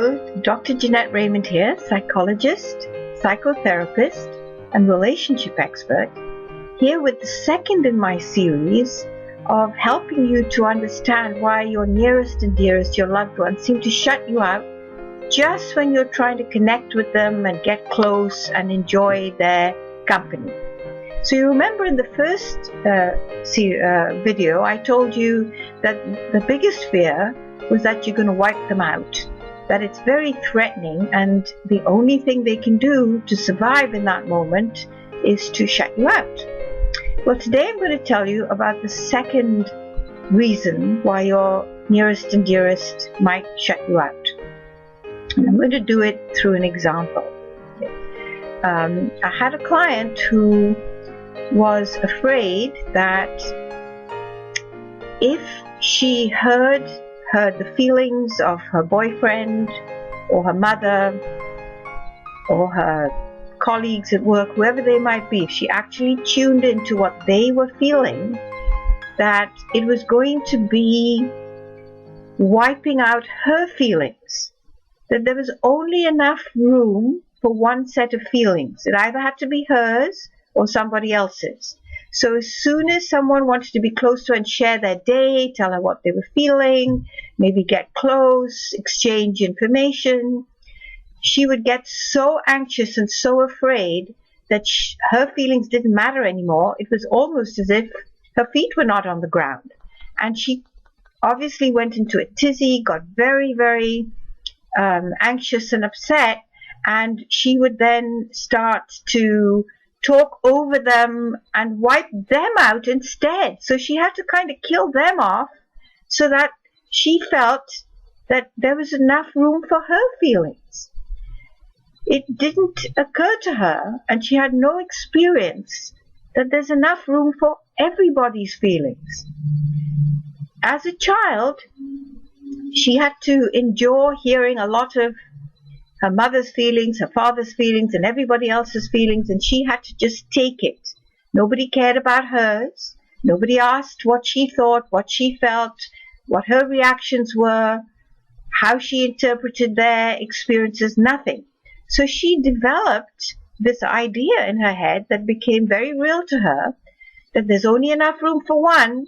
Hello, Dr. Jeanette Raymond here, psychologist, psychotherapist, and relationship expert, here with the second in my series of helping you to understand why your nearest and dearest, your loved ones, seem to shut you out just when you're trying to connect with them and get close and enjoy their company. So you remember in the first video, I told you that the biggest fear was that you're going to wipe them out, that it's very threatening, and the only thing they can do to survive in that moment is to shut you out. Well, today I'm going to tell you about the second reason why your nearest and dearest might shut you out. And I'm going to do it through an example. I had a client who was afraid that if she heard the feelings of her boyfriend or her mother or her colleagues at work, whoever they might be, if she actually tuned into what they were feeling, that it was going to be wiping out her feelings, that there was only enough room for one set of feelings. It either had to be hers or somebody else's. So as soon as someone wanted to be close to her and share their day, tell her what they were feeling, maybe get close, exchange information, she would get so anxious and so afraid that her feelings didn't matter anymore. It was almost as if her feet were not on the ground. And she obviously went into a tizzy, got very, very anxious and upset, and she would then start to talk over them and wipe them out instead. So she had to kind of kill them off so that she felt that there was enough room for her feelings. It didn't occur to her, and she had no experience, that there's enough room for everybody's feelings. As a child, she had to endure hearing a lot of her mother's feelings, her father's feelings, and everybody else's feelings, and she had to just take it. Nobody cared about hers. Nobody asked what she thought, what she felt, what her reactions were, how she interpreted their experiences, nothing. So she developed this idea in her head that became very real to her, that there's only enough room for one,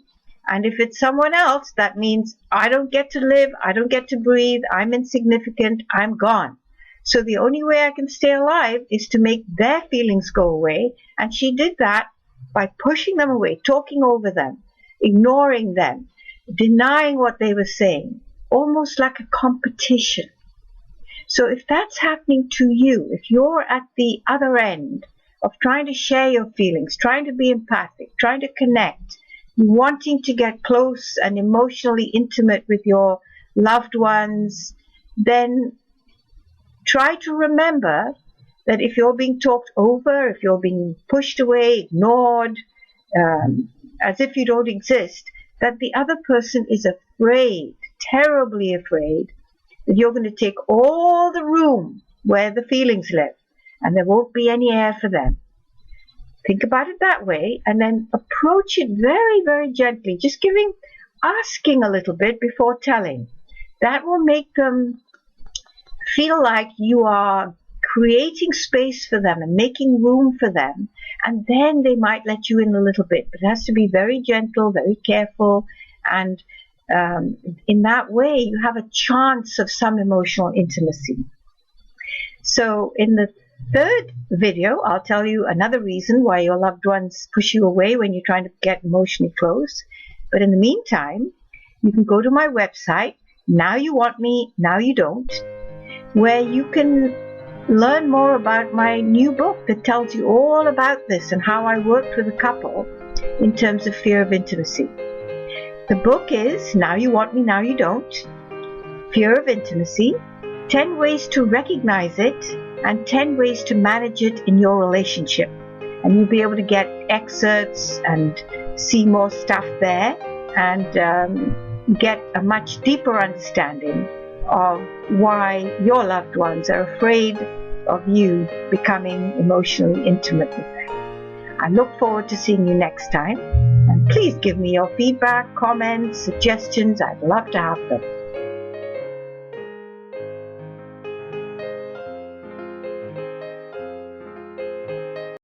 and if it's someone else, that means I don't get to live, I don't get to breathe, I'm insignificant, I'm gone. So the only way I can stay alive is to make their feelings go away. And she did that by pushing them away, talking over them, ignoring them, denying what they were saying, almost like a competition. So if that's happening to you, if you're at the other end of trying to share your feelings, trying to be empathic, trying to connect, wanting to get close and emotionally intimate with your loved ones, then try to remember that if you're being talked over, if you're being pushed away, ignored, as if you don't exist, that the other person is afraid, terribly afraid, that you're going to take all the room where the feelings live, and there won't be any air for them. Think about it that way, and then approach it very, very gently, just asking a little bit before telling. That will make them feel like you are creating space for them and making room for them, and then they might let you in a little bit, but it has to be very gentle, very careful, and in that way you have a chance of some emotional intimacy. So in the third video, I'll tell you another reason why your loved ones push you away when you're trying to get emotionally close. But in the meantime, you can go to my website, Now You Want Me, Now You Don't, where you can learn more about my new book that tells you all about this and how I worked with a couple in terms of fear of intimacy. The book is Now You Want Me, Now You Don't, Fear of Intimacy, 10 Ways to Recognize It and 10 Ways to Manage It in Your Relationship. And you'll be able to get excerpts and see more stuff there and get a much deeper understanding of why your loved ones are afraid of you becoming emotionally intimate with them. I look forward to seeing you next time, and please give me your feedback, comments, suggestions. I'd love to have them.